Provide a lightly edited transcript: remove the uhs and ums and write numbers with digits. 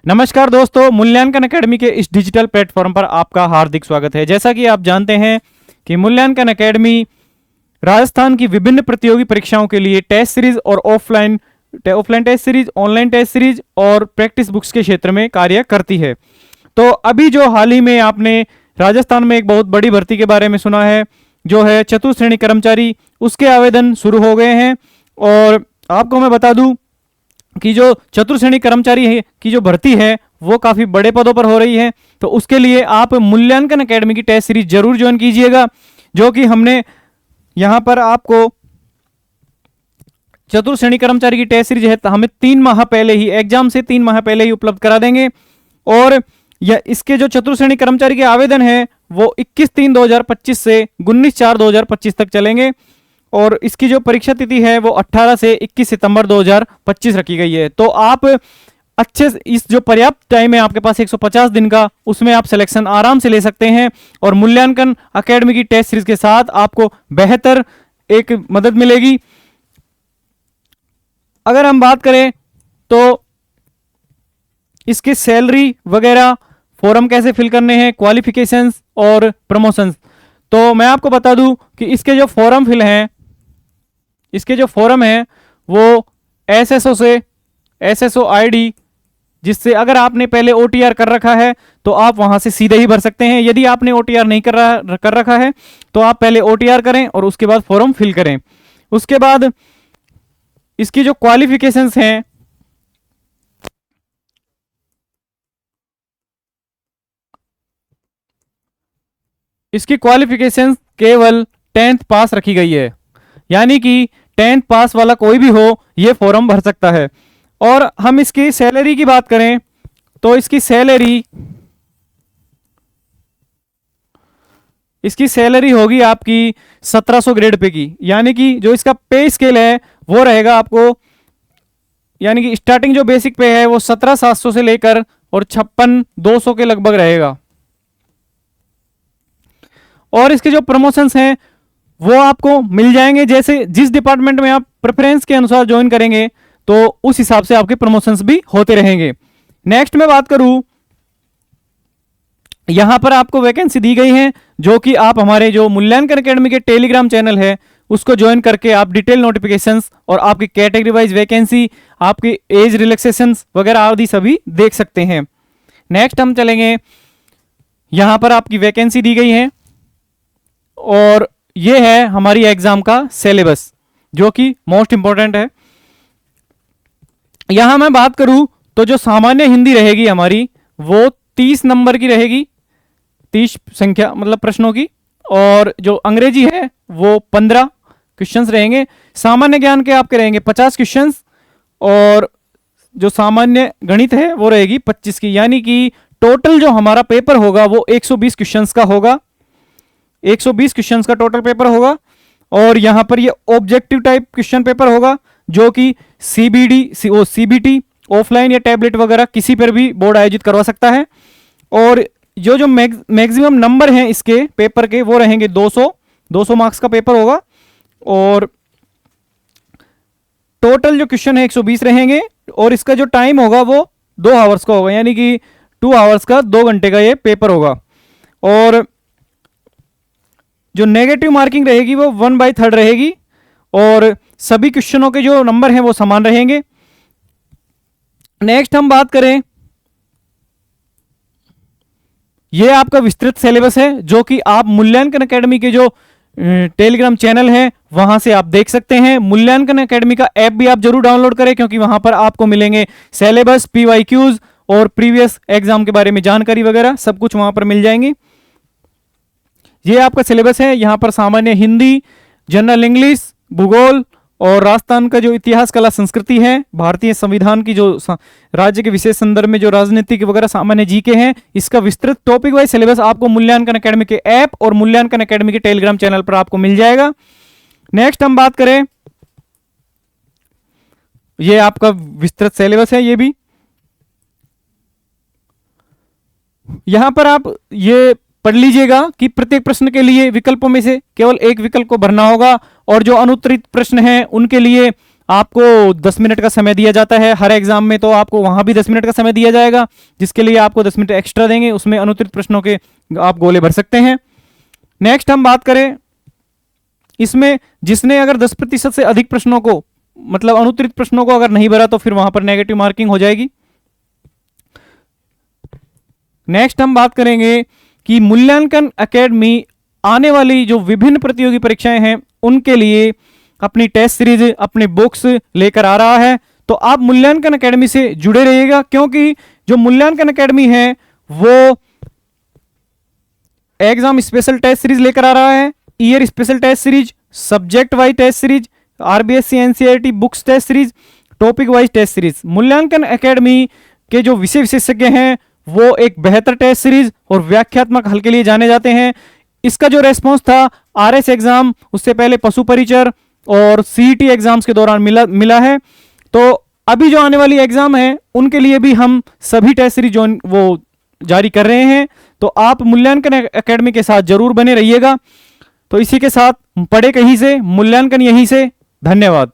नमस्कार दोस्तों, मूल्यांकन एकेडमी के इस डिजिटल प्लेटफॉर्म पर आपका हार्दिक स्वागत है। जैसा कि आप जानते हैं कि मूल्यांकन एकेडमी राजस्थान की विभिन्न प्रतियोगी परीक्षाओं के लिए टेस्ट सीरीज और offline test series, online test series और प्रैक्टिस बुक्स के क्षेत्र में कार्य करती है। तो अभी जो हाल ही में आपने राजस्थान में एक बहुत बड़ी भर्ती के बारे में सुना है, जो है चतुर्थ श्रेणी कर्मचारी, उसके आवेदन शुरू हो गए हैं। और आपको मैं बता दूं कि जो चतुर्थ श्रेणी कर्मचारी है की जो भर्ती है वो काफी बड़े पदों पर हो रही है। तो उसके लिए आप मूल्यांकन एकेडमी की टेस्ट सीरीज जरूर ज्वाइन कीजिएगा, जो कि हमने यहां पर आपको चतुर्थ श्रेणी कर्मचारी की टेस्ट सीरीज है हमें 3 माह पहले ही, एग्जाम से 3 माह पहले ही उपलब्ध करा देंगे। और इसके जो चतुर्थ श्रेणी कर्मचारी के आवेदन है वो 21/3/2025 से 19/4/2025 तक चलेंगे। और इसकी जो परीक्षा तिथि है वो 18 से 21 सितंबर 2025 रखी गई है। तो आप अच्छे इस जो पर्याप्त टाइम है आपके पास 150 दिन का, उसमें आप सिलेक्शन आराम से ले सकते हैं। और मूल्यांकन एकेडमी की टेस्ट सीरीज के साथ आपको बेहतर एक मदद मिलेगी। अगर हम बात करें तो इसकी सैलरी वगैरह, फॉर्म कैसे फिल करने हैं, क्वालिफिकेशंस और प्रमोशंस, तो मैं आपको बता दूं कि इसके जो फॉर्म फिल हैं, इसके जो फॉर्म है वो एसएसओ से एसएसओ आईडी, जिससे अगर आपने पहले ओटीआर कर रखा है तो आप वहां से सीधे ही भर सकते हैं। यदि आपने ओटीआर नहीं कर रखा है तो आप पहले ओटीआर करें और उसके बाद फॉर्म फिल करें। उसके बाद इसकी जो क्वालिफिकेशंस हैं, इसकी क्वालिफिकेशंस केवल 10th पास रखी गई है, यानी कि 10th पास वाला कोई भी हो ये फॉर्म भर सकता है। और हम इसकी सैलरी की बात करें तो इसकी सैलरी होगी आपकी 1700 ग्रेड पे की, यानी कि जो इसका पे स्केल है वो रहेगा आपको, यानी कि स्टार्टिंग जो बेसिक पे है वो 17,700 से लेकर और 56,200 के लगभग रहेगा। और इसके जो प्रमोशंस हैं वो आपको मिल जाएंगे, जैसे जिस डिपार्टमेंट में आप प्रेफरेंस के अनुसार ज्वाइन करेंगे तो उस हिसाब से आपके प्रमोशंस भी होते रहेंगे। नेक्स्ट में बात करूं, यहां पर आपको वैकेंसी दी गई है, जो कि आप हमारे जो मूल्यांकन एकेडमी के टेलीग्राम चैनल है उसको ज्वाइन करके आप डिटेल नोटिफिकेशंस और आपकी कैटेगरी वाइज वैकेंसी, आपकी एज रिलैक्सेशंस वगैरह आदि सभी देख सकते हैं। नेक्स्ट हम चलेंगे, यहां पर आपकी वैकेंसी दी गई है और ये है हमारी एग्जाम का सिलेबस, जो कि मोस्ट इंपॉर्टेंट है। यहां मैं बात करूं तो जो सामान्य हिंदी रहेगी हमारी वो 30 नंबर की रहेगी, 30 संख्या मतलब प्रश्नों की। और जो अंग्रेजी है वो 15 क्वेश्चंस रहेंगे। सामान्य ज्ञान के आपके रहेंगे 50 क्वेश्चंस और जो सामान्य गणित है वो रहेगी 25 की, यानी कि टोटल जो हमारा पेपर होगा वो 120 क्वेश्चंस का होगा। 120 क्वेश्चंस का टोटल पेपर होगा। और यहां पर ये ऑब्जेक्टिव टाइप क्वेश्चन पेपर होगा, जो कि सीबीटी ऑफलाइन या टैबलेट वगैरह किसी पर भी बोर्ड आयोजित करवा सकता है। और जो मैक्सिमम नंबर हैं इसके पेपर के वो रहेंगे 200 मार्क्स का पेपर होगा। और टोटल जो क्वेश्चन है 120 रहेंगे और इसका जो टाइम होगा वो 2 आवर्स का होगा, यानी कि 2 आवर्स का 2 घंटे का ये पेपर होगा। और जो नेगेटिव मार्किंग रहेगी वो 1/3 रहेगी और सभी क्वेश्चनों के जो नंबर हैं वो समान रहेंगे। नेक्स्ट हम बात करें, ये आपका विस्तृत सिलेबस है, जो कि आप मूल्यांकन एकेडमी के जो टेलीग्राम चैनल है वहां से आप देख सकते हैं। मूल्यांकन एकेडमी का ऐप भी आप जरूर डाउनलोड करें, क्योंकि वहां पर आपको मिलेंगे सिलेबस, पीवाईक्यूज और प्रीवियस एग्जाम के बारे में जानकारी वगैरह सब कुछ वहां पर मिल जाएंगे। ये आपका सिलेबस है। यहां पर सामान्य हिंदी, जनरल इंग्लिश, भूगोल और राजस्थान का जो इतिहास, कला, संस्कृति है, भारतीय संविधान की जो राज्य के विशेष संदर्भ में जो राजनीतिक वगैरह सामान्य जीके हैं, इसका विस्तृत टॉपिक वाइज सिलेबस आपको मूल्यांकन एकेडमी के ऐप और मूल्यांकन एकेडमी के टेलीग्राम चैनल पर आपको मिल जाएगा। नेक्स्ट हम बात करें, ये आपका विस्तृत सिलेबस है। ये भी यहां पर आप ये पढ़ लीजिएगा कि प्रत्येक प्रश्न के लिए विकल्पों में से केवल एक विकल्प को भरना होगा और जो अनुत्तरित प्रश्न हैं उनके लिए आपको 10 मिनट का समय दिया जाता है हर एग्जाम में, तो आपको वहां भी 10 मिनट का समय दिया जाएगा, जिसके लिए आपको 10 मिनट एक्स्ट्रा देंगे, उसमें अनुत्तरित प्रश्नों के आप गोले भर सकते हैं। नेक्स्ट हम बात करें, इसमें जिसने अगर 10% से अधिक प्रश्नों को, मतलब अनुत्तरित प्रश्नों को अगर नहीं भरा तो फिर वहां पर नेगेटिव मार्किंग हो जाएगी। नेक्स्ट हम बात करेंगे कि मूल्यांकन एकेडमी आने वाली जो विभिन्न प्रतियोगी परीक्षाएं हैं उनके लिए अपनी टेस्ट सीरीज, अपनी बुक्स लेकर आ रहा है। तो आप मूल्यांकन एकेडमी से जुड़े रहिएगा, क्योंकि जो मूल्यांकन एकेडमी है वो एग्जाम स्पेशल टेस्ट सीरीज लेकर आ रहा है, year special test series, subject wise test series, RBSC NCERT books test series, topic wise test series. मूल्यांकन एकेडमी के जो विषय विशेषज्ञ हैं वो एक बेहतर टेस्ट सीरीज और व्याख्यात्मक हल के लिए जाने जाते हैं। इसका जो रेस्पॉन्स था आरएस एग्जाम, उससे पहले पशु परिचर और सीईटी एग्जाम्स के दौरान मिला है। तो अभी जो आने वाली एग्जाम है उनके लिए भी हम सभी टेस्ट सीरीज जो वो जारी कर रहे हैं, तो आप मूल्यांकन एकेडमी के साथ जरूर बने रहिएगा। तो इसी के साथ पढ़े कहीं से, मूल्यांकन यहीं से। धन्यवाद।